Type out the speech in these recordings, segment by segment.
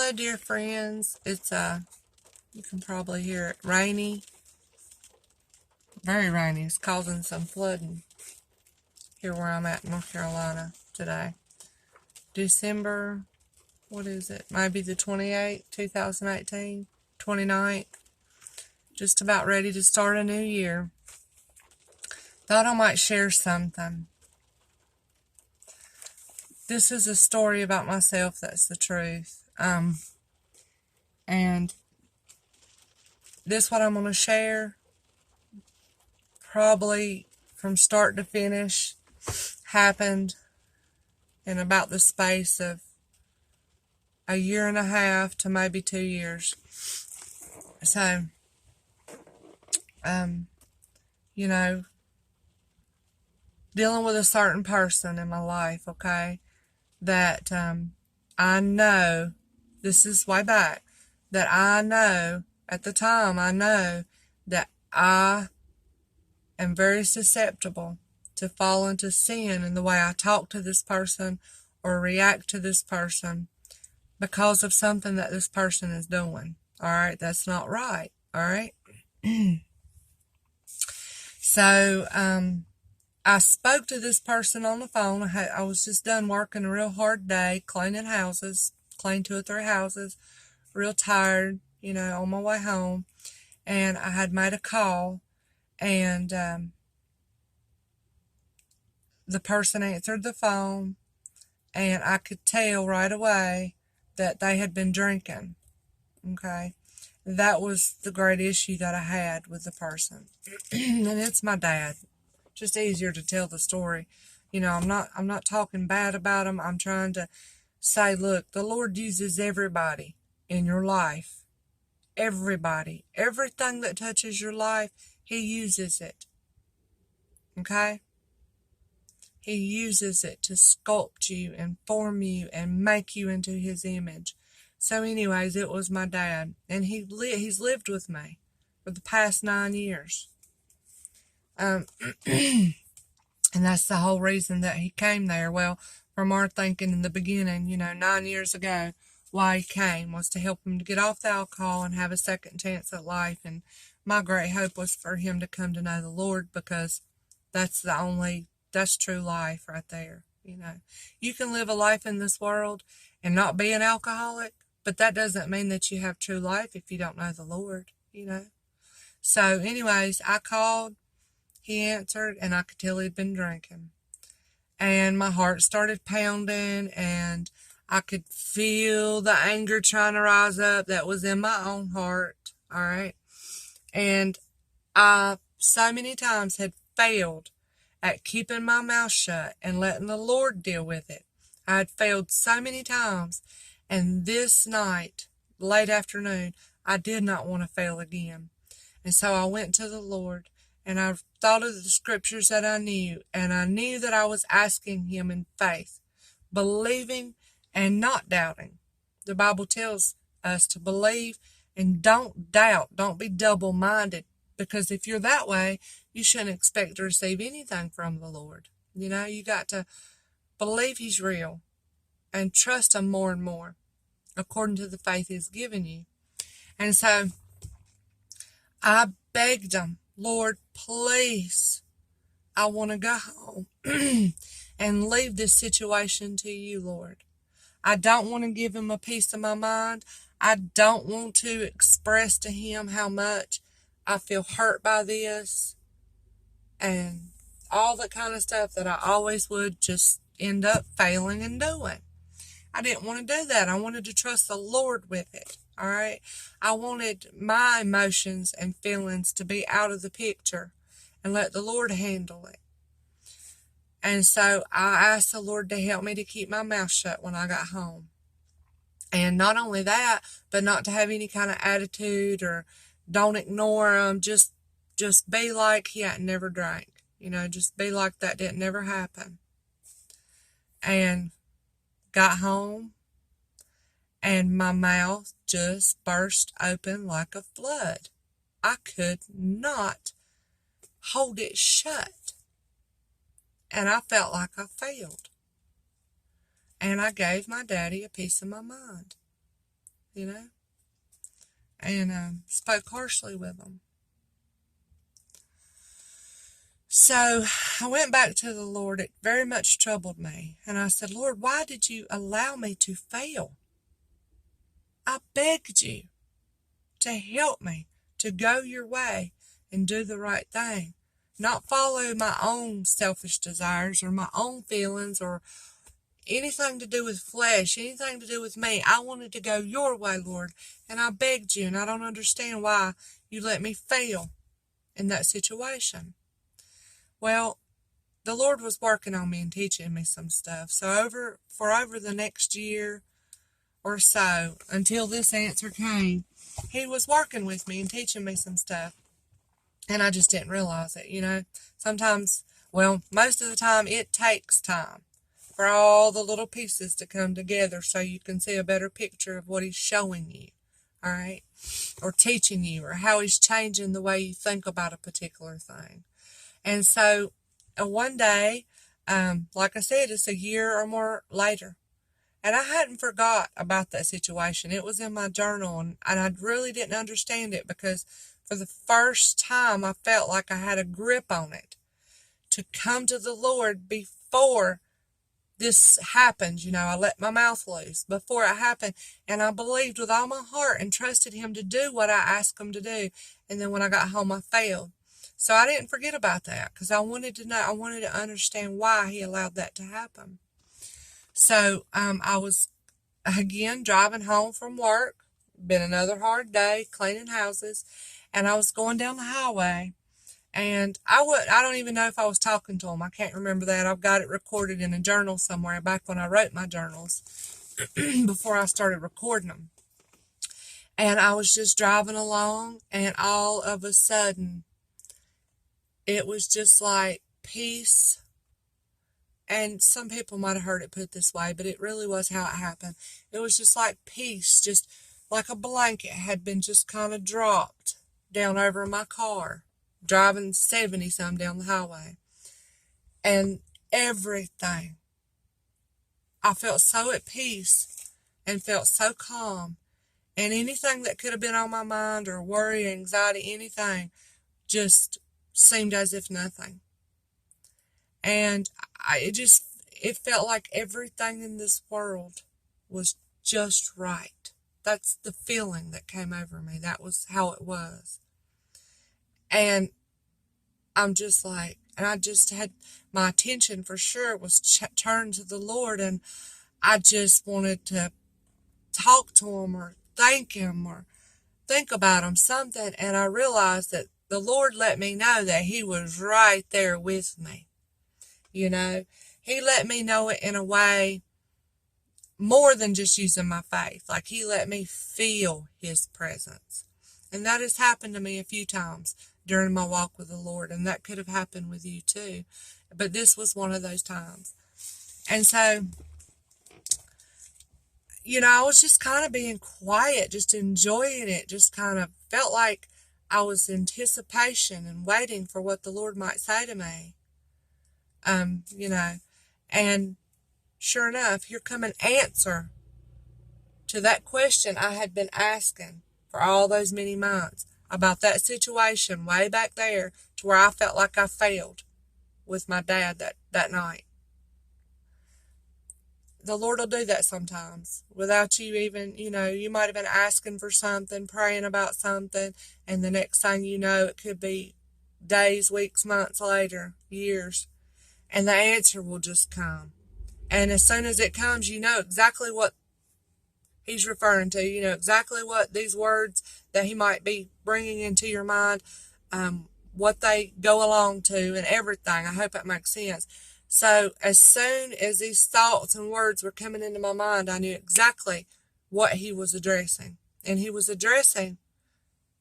Hello, dear friends. It's you can probably hear it, rainy, very rainy. It's causing some flooding here where I'm at in North Carolina today. December, what is it? Maybe the 28th, 2018, 29th. Just about ready to start a new year. Thought I might share something. This is a story about myself that's the truth. And this what I'm going to share, probably from start to finish, happened in about the space of a year and a half to maybe 2 years. So, you know, dealing with a certain person in my life, okay, that I know, this is way back, that I know, at the time, I know that I am very susceptible to fall into sin in the way I talk to this person or react to this person because of something that this person is doing. All right, that's not right. All right. So, I spoke to this person on the phone. I was just done working a real hard day, cleaning houses, cleaned 2 or 3 houses, real tired, on my way home. And I had made a call, and the person answered the phone, and I could tell right away that they had been drinking. Okay. That was the great issue that I had with the person. And it's my dad. Just easier to tell the story. I'm not talking bad about him. I'm trying to say, look, the Lord uses everybody in your life. Everybody. Everything that touches your life, He uses it. Okay? He uses it to sculpt you and form you and make you into His image. So anyways, it was my dad. And he's lived with me for the past 9 years. And that's the whole reason that he came there. Well, from our thinking in the beginning, 9 years ago, why he came was to help him to get off the alcohol and have a second chance at life. And my great hope was for him to come to know the Lord, because that's true life right there. You can live a life in this world and not be an alcoholic, but that doesn't mean that you have true life if you don't know the Lord, So anyways, I called. He answered, and I could tell he'd been drinking. And my heart started pounding, and I could feel the anger trying to rise up that was in my own heart, all right? And I, so many times, had failed at keeping my mouth shut and letting the Lord deal with it. I had failed so many times, and this night, late afternoon, I did not want to fail again. And so I went to the Lord, and I thought of the scriptures that I knew, and I knew that I was asking Him in faith, believing and not doubting. The Bible tells us to believe and don't doubt. Don't be double-minded, because if you're that way, you shouldn't expect to receive anything from the Lord. You got to believe He's real and trust Him more and more according to the faith He's given you. And so I begged Him, Lord, please, I want to go home and leave this situation to you, Lord. I don't want to give Him a piece of my mind. I don't want to express to Him how much I feel hurt by this and all that kind of stuff that I always would just end up failing and doing. I didn't want to do that. I wanted to trust the Lord with it. All right. I wanted my emotions and feelings to be out of the picture and let the Lord handle it. And so I asked the Lord to help me to keep my mouth shut when I got home. And not only that, but not to have any kind of attitude or don't ignore Him. Just be like He hadn't never drank. Just be like that didn't never happen. And got home, and my mouth just burst open like a flood. I could not hold it shut. And I felt like I failed. And I gave my daddy a piece of my mind. you know, and spoke harshly with him. So I went back to the Lord. It very much troubled me. And I said, Lord, why did you allow me to fail? I begged you to help me to go your way and do the right thing, not follow my own selfish desires or my own feelings or anything to do with flesh, anything to do with me. I wanted to go your way, Lord, and I begged you, and I don't understand why you let me fail in that situation. Well, the Lord was working on me and teaching me some stuff. So for over the next year or so, until this answer came, He was working with me and teaching me some stuff. And I just didn't realize it, you know. Sometimes, well, most of the time, it takes time for all the little pieces to come together so you can see a better picture of what He's showing you, all right? Or teaching you, or how He's changing the way you think about a particular thing. And so one day, like I said, it's a year or more later, and I hadn't forgot about that situation. It was in my journal, and I really didn't understand it because for the first time I felt like I had a grip on it to come to the Lord before this happened. You know, I let my mouth loose before it happened, and I believed with all my heart and trusted Him to do what I asked Him to do. And then when I got home, I failed. So I didn't forget about that because I wanted to know, I wanted to understand why He allowed that to happen. So I was, again, driving home from work, been another hard day, cleaning houses, and I was going down the highway, and I don't even know if I was talking to Him. I can't remember that. I've got it recorded in a journal somewhere back when I wrote my journals before I started recording them. And I was just driving along, and all of a sudden, it was just like peace. And some people might have heard it put this way, but it really was how it happened. It was just like peace, just like a blanket had been just kind of dropped down over my car, driving 70-some down the highway. And everything, I felt so at peace and felt so calm. And anything that could have been on my mind or worry, anxiety, anything, just seemed as if nothing. And it felt like everything in this world was just right. That's the feeling that came over me. That was how it was. And I'm just like, and I just had, my attention for sure was turned to the Lord, and I just wanted to talk to Him or thank Him or think about Him, something. And I realized that the Lord let me know that He was right there with me. You know, He let me know it in a way more than just using my faith. Like He let me feel His presence. And that has happened to me a few times during my walk with the Lord. And that could have happened with you too. But this was one of those times. And so, you know, I was just kind of being quiet, just enjoying it, just kind of felt like I was in anticipation and waiting for what the Lord might say to me. You know, and sure enough, here come an answer to that question I had been asking for all those many months about that situation way back there to where I felt like I failed with my dad that night. The Lord will do that sometimes without you even, you know, you might have been asking for something, praying about something, and the next thing you know, it could be days, weeks, months later, years, and the answer will just come. And as soon as it comes, you know exactly what He's referring to. You know exactly what these words that He might be bringing into your mind, what they go along to and everything. I hope that makes sense. So as soon as these thoughts and words were coming into my mind, I knew exactly what He was addressing. And He was addressing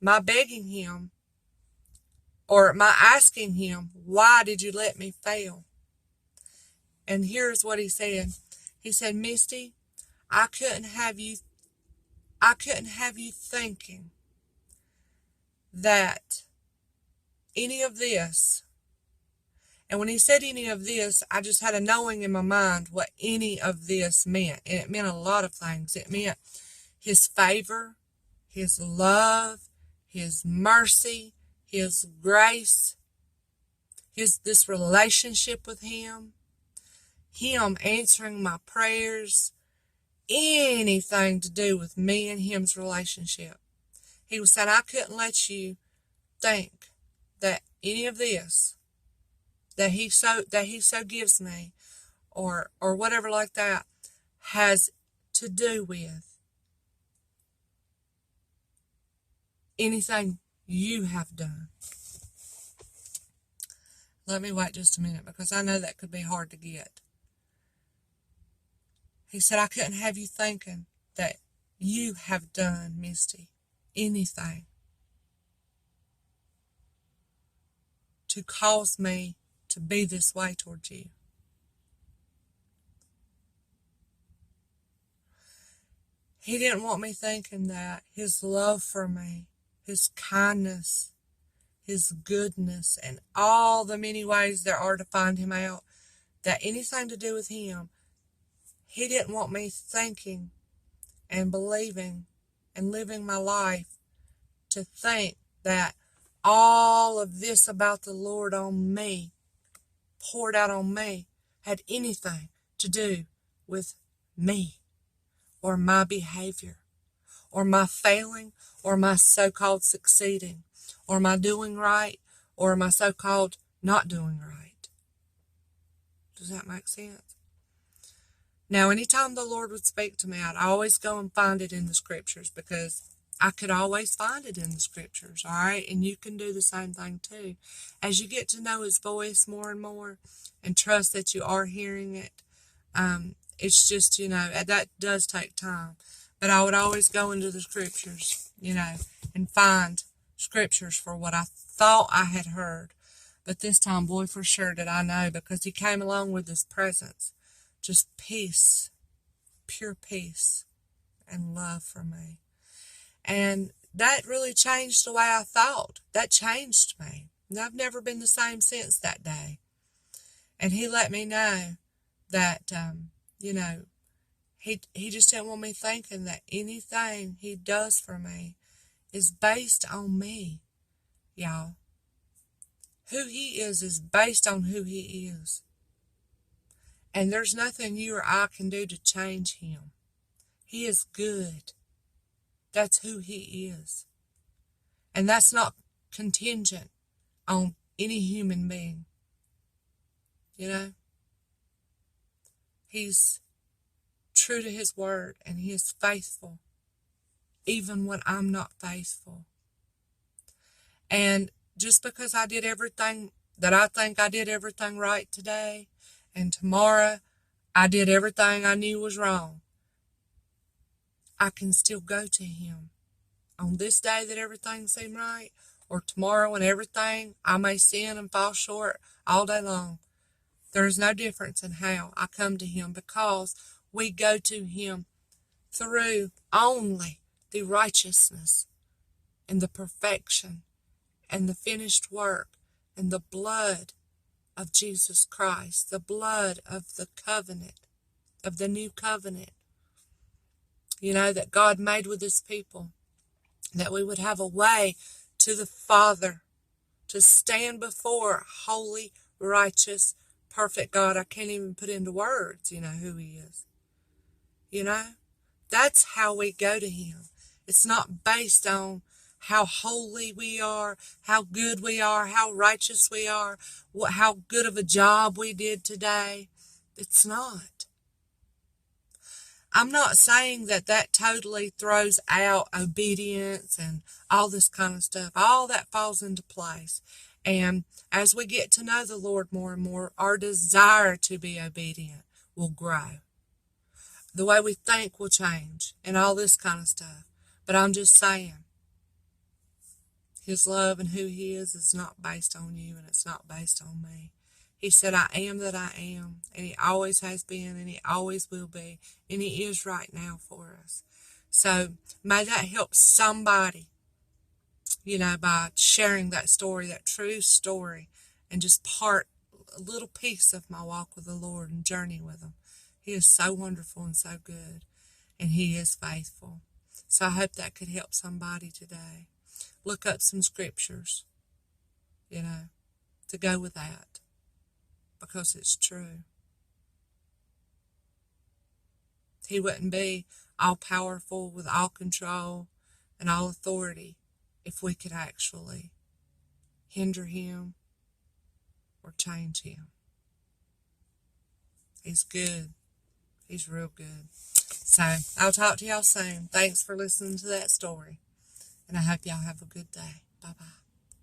my begging Him or my asking Him, why did you let me fail? And here's what He said. He said, Misty, I couldn't have you thinking that any of this. And when He said any of this, I just had a knowing in my mind what any of this meant. And it meant a lot of things. It meant His favor, His love, His mercy, His grace, this relationship with Him answering my prayers, anything to do with me and Him's relationship. He was saying, I couldn't let you think that any of this that he so gives me or whatever like that has to do with anything you have done. Let me wait just a minute, because I know that could be hard to get. He said, I couldn't have you thinking that you have done, Misty, anything to cause me to be this way towards you. He didn't want me thinking that His love for me, His kindness, His goodness, and all the many ways there are to find Him out, that anything to do with Him, He didn't want me thinking and believing and living my life to think that all of this about the Lord on me, poured out on me, had anything to do with me or my behavior or my failing or my so-called succeeding or my doing right or my so-called not doing right. Does that make sense? Now, anytime the Lord would speak to me, I'd always go and find it in the scriptures, because I could always find it in the scriptures, all right? And you can do the same thing too. As you get to know His voice more and more and trust that you are hearing it, it's just, that does take time. But I would always go into the scriptures, and find scriptures for what I thought I had heard. But this time, boy, for sure did I know, because He came along with His presence. Just peace, pure peace, and love for me. And that really changed the way I thought. That changed me. And I've never been the same since that day. And He let me know that, he just didn't want me thinking that anything He does for me is based on me, y'all. Who He is based on who He is. And there's nothing you or I can do to change Him. He is good. That's who He is. And that's not contingent on any human being. He's true to His word, and He is faithful, even when I'm not faithful. And just because I did everything that I think I did everything right today, and tomorrow I did everything I knew was wrong, I can still go to Him on this day that everything seemed right, or tomorrow when everything I may sin and fall short all day long. There is no difference in how I come to Him, because we go to Him through only the righteousness and the perfection and the finished work and the blood of Jesus Christ, the blood of the covenant, of the new covenant, that God made with His people, that we would have a way to the Father, to stand before holy, righteous, perfect God. I can't even put into words, who He is. That's how we go to Him. It's not based on how holy we are, how good we are, how righteous we are, how good of a job we did today. It's not. I'm not saying that totally throws out obedience and all this kind of stuff. All that falls into place. And as we get to know the Lord more and more, our desire to be obedient will grow. The way we think will change and all this kind of stuff. But I'm just saying, His love and who He is not based on you, and it's not based on me. He said, I am that I am, and He always has been, and He always will be, and He is right now for us. So may that help somebody, by sharing that story, that true story, and just part a little piece of my walk with the Lord and journey with Him. He is so wonderful and so good, and He is faithful. So I hope that could help somebody today. Look up some scriptures, to go with that, because it's true. He wouldn't be all powerful with all control and all authority if we could actually hinder him or change him. He's good. He's real good. So I'll talk to y'all soon. Thanks for listening to that story. And I hope y'all have a good day. Bye-bye.